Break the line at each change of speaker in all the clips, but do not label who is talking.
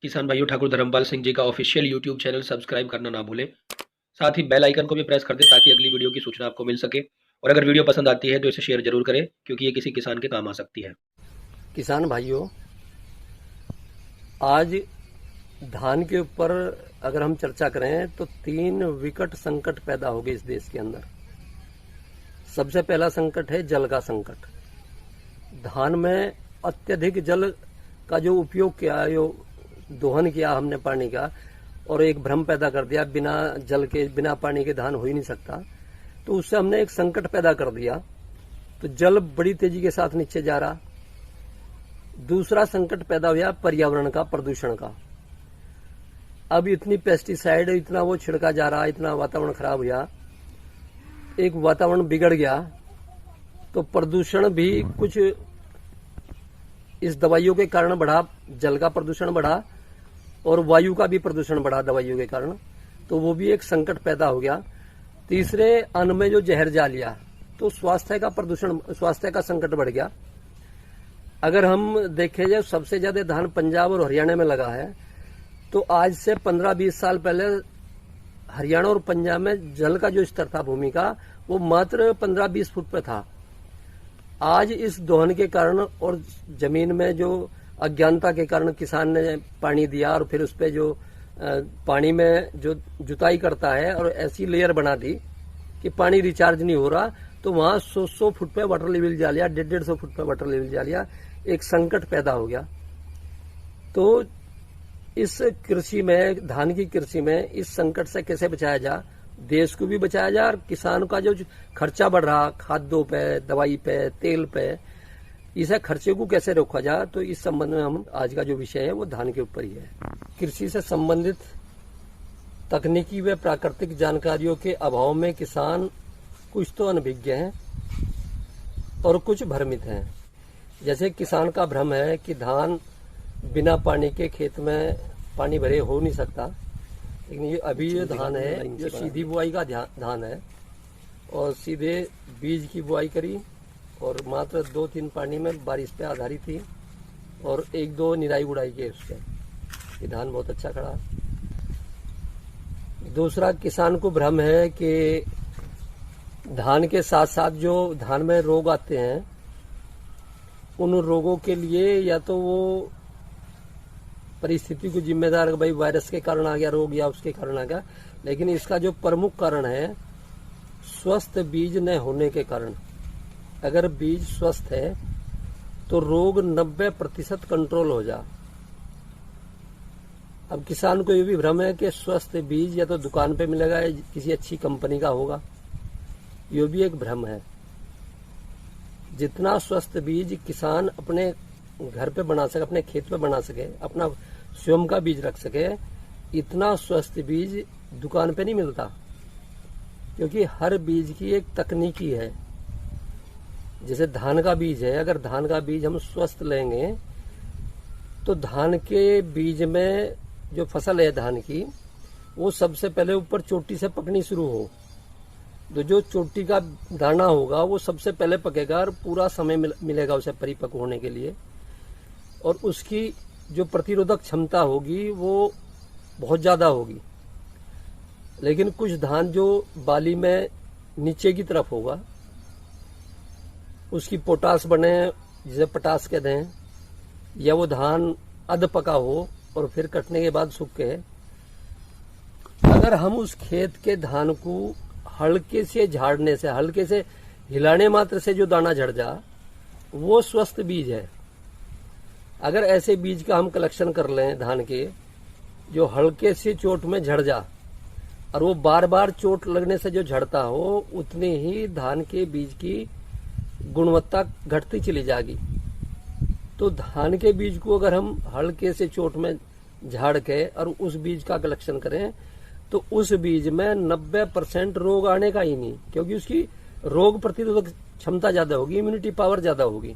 किसान भाइयों, ठाकुर धर्मपाल सिंह जी का ऑफिशियल यूट्यूब चैनल सब्सक्राइब करना ना भूलें। साथ ही बेल आइकन को भी प्रेस कर दें ताकि अगली वीडियो की सूचना आपको मिल सके। और अगर वीडियो पसंद आती है तो इसे शेयर जरूर करें, क्योंकि ये किसी किसान के काम आ सकती है।
किसान भाइयों, आज धान के ऊपर अगर हम चर्चा करें तो 3 विकट संकट पैदा हो गए इस देश के अंदर। सबसे पहला संकट है जल का संकट। धान में अत्यधिक जल का जो उपयोग किया, जो दोहन किया हमने पानी का, और एक भ्रम पैदा कर दिया बिना जल के, बिना पानी के धान हो ही नहीं सकता। तो उससे हमने एक संकट पैदा कर दिया। तो जल बड़ी तेजी के साथ नीचे जा रहा। दूसरा संकट पैदा हुआ पर्यावरण का, प्रदूषण का। अब इतनी पेस्टिसाइड, इतना वो छिड़का जा रहा, इतना वातावरण खराब हुआ, एक वातावरण बिगड़ गया। तो प्रदूषण भी कुछ इस दवाइयों के कारण बढ़ा, जल का प्रदूषण बढ़ा और वायु का भी प्रदूषण बढ़ा दवाइयों के कारण। तो वो भी एक संकट पैदा हो गया। तीसरे, अन्न में जो जहर जा लिया, तो स्वास्थ्य का प्रदूषण, स्वास्थ्य का संकट बढ़ गया। अगर हम देखें जाए, सबसे ज्यादा धान पंजाब और हरियाणा में लगा है। तो आज से 15-20 साल पहले हरियाणा और पंजाब में जल का जो स्तर था भूमि का, वो मात्र 15-20 फुट पे था। आज इस दोहन के कारण और जमीन में जो अज्ञानता के कारण किसान ने पानी दिया और फिर उस पे जो पानी में जो जुताई करता है और ऐसी लेयर बना दी कि पानी रिचार्ज नहीं हो रहा, तो वहां 100 फुट पे वाटर लेवल जा लिया, 150 फुट पे वाटर लेवल जा लिया। एक संकट पैदा हो गया। तो इस कृषि में, धान की कृषि में, इस संकट से कैसे बचाया जा, देश को भी बचाया जा, और किसान का जो खर्चा बढ़ रहा खाद्यों पे, दवाई पे, तेल पे, इस खर्चे को कैसे रोका जा। तो इस संबंध में हम आज का जो विषय है वो धान के ऊपर ही है। कृषि से संबंधित तकनीकी व प्राकृतिक जानकारियों के अभाव में किसान कुछ तो अनभिज्ञ हैं और कुछ भ्रमित हैं। जैसे किसान का भ्रम है कि धान बिना पानी के खेत में पानी भरे हो नहीं सकता। लेकिन ये अभी जो धान है, जो सीधी बुआई का धान है, और सीधे बीज की बुआई करी और मात्र 2-3 पानी में बारिश पे आधारित थी और 1-2 निराई गुड़ाई के उसके, ये धान बहुत अच्छा खड़ा। दूसरा, किसान को भ्रम है कि धान के साथ साथ जो धान में रोग आते हैं, उन रोगों के लिए या तो वो परिस्थिति को जिम्मेदार, भाई वायरस के कारण आ गया रोग या उसके कारण आ गया, लेकिन इसका जो प्रमुख कारण है स्वस्थ बीज न होने के कारण। अगर बीज स्वस्थ है तो रोग 90% कंट्रोल हो जा। अब किसान को ये भी भ्रम है कि स्वस्थ बीज या तो दुकान पे मिलेगा या किसी अच्छी कंपनी का होगा, ये भी एक भ्रम है। जितना स्वस्थ बीज किसान अपने घर पे बना सके, अपने खेत पे बना सके, अपना स्वयं का बीज रख सके, इतना स्वस्थ बीज दुकान पे नहीं मिलता। क्योंकि हर बीज की एक तकनीकी है। जैसे धान का बीज है, अगर धान का बीज हम स्वस्थ लेंगे तो धान के बीज में जो फसल है धान की, वो सबसे पहले ऊपर चोटी से पकनी शुरू हो। तो जो चोटी का दाना होगा वो सबसे पहले पकेगा और पूरा समय मिलेगा उसे परिपक्व होने के लिए, और उसकी जो प्रतिरोधक क्षमता होगी वो बहुत ज्यादा होगी। लेकिन कुछ धान जो बाली में नीचे की तरफ होगा, उसकी पोटास बने, जिसे पोटास कहते हैं, या वो धान अध पका हो और फिर कटने के बाद सूखे, अगर हम उस खेत के धान को हल्के से झाड़ने से, हल्के से हिलाने मात्र से जो दाना झड़ जा, वो स्वस्थ बीज है। अगर ऐसे बीज का हम कलेक्शन कर लें धान के, जो हल्के से चोट में झड़ जा, और वो बार बार चोट लगने से जो झड़ता हो, उतनी ही धान के बीज की गुणवत्ता घटती चली जाएगी। तो धान के बीज को अगर हम हल्के से चोट में झाड़ के और उस बीज का कलेक्शन करें, तो उस बीज में 90% रोग आने का ही नहीं, क्योंकि उसकी रोग प्रतिरोधक क्षमता ज्यादा होगी, इम्यूनिटी पावर ज्यादा होगी।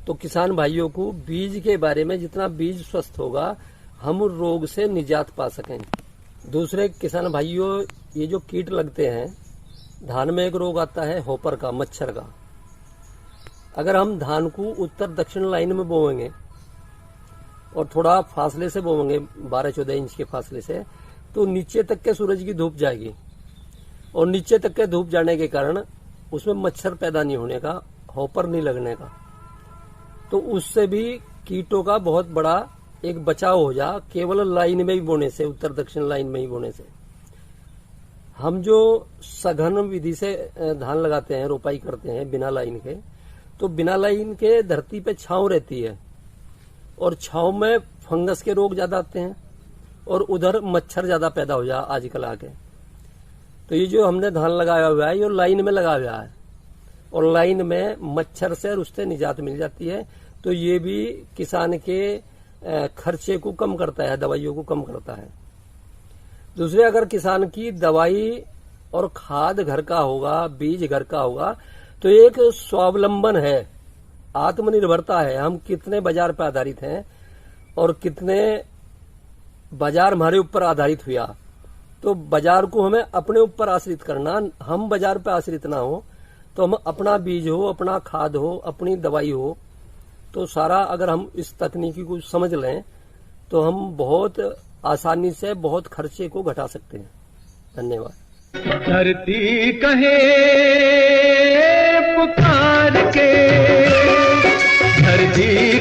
तो किसान भाइयों को बीज के बारे में, जितना बीज स्वस्थ होगा, हम रोग से निजात पा सकें। दूसरे, किसान भाइयों, ये जो कीट लगते हैं धान में, एक रोग आता है होपर का, मच्छर का। अगर हम धान को उत्तर दक्षिण लाइन में बोएंगे और थोड़ा फासले से बोएंगे 12-14 इंच के फासले से, तो नीचे तक के सूरज की धूप जाएगी और नीचे तक के धूप जाने के कारण उसमें मच्छर पैदा नहीं होने का, हॉपर नहीं लगने का, तो उससे भी कीटों का बहुत बड़ा एक बचाव हो जा। केवल लाइन में ही बोने से, उत्तर दक्षिण लाइन में ही बोने से। हम जो सघन विधि से धान लगाते हैं, रोपाई करते हैं बिना लाइन के, तो बिना लाइन के धरती पे छांव रहती है और छांव में फंगस के रोग ज्यादा आते हैं और उधर मच्छर ज्यादा पैदा हो जा आजकल आके। तो ये जो हमने धान लगाया हुआ है ये लाइन में लगा हुआ है और लाइन में मच्छर से और उससे निजात मिल जाती है। तो ये भी किसान के खर्चे को कम करता है, दवाइयों को कम करता है। दूसरे, अगर किसान की दवाई और खाद घर का होगा, बीज घर का होगा, तो एक स्वावलंबन है, आत्मनिर्भरता है। हम कितने बाजार पर आधारित हैं और कितने बाजार हमारे ऊपर आधारित हुआ, तो बाजार को हमें अपने ऊपर आश्रित करना, हम बाजार पर आश्रित ना हो, तो हम अपना बीज हो, अपना खाद हो, अपनी दवाई हो, तो सारा अगर हम इस तकनीकी को समझ लें तो हम बहुत आसानी से बहुत खर्चे को घटा सकते हैं। धन्यवाद।
धरती कहे पुकार के, धरती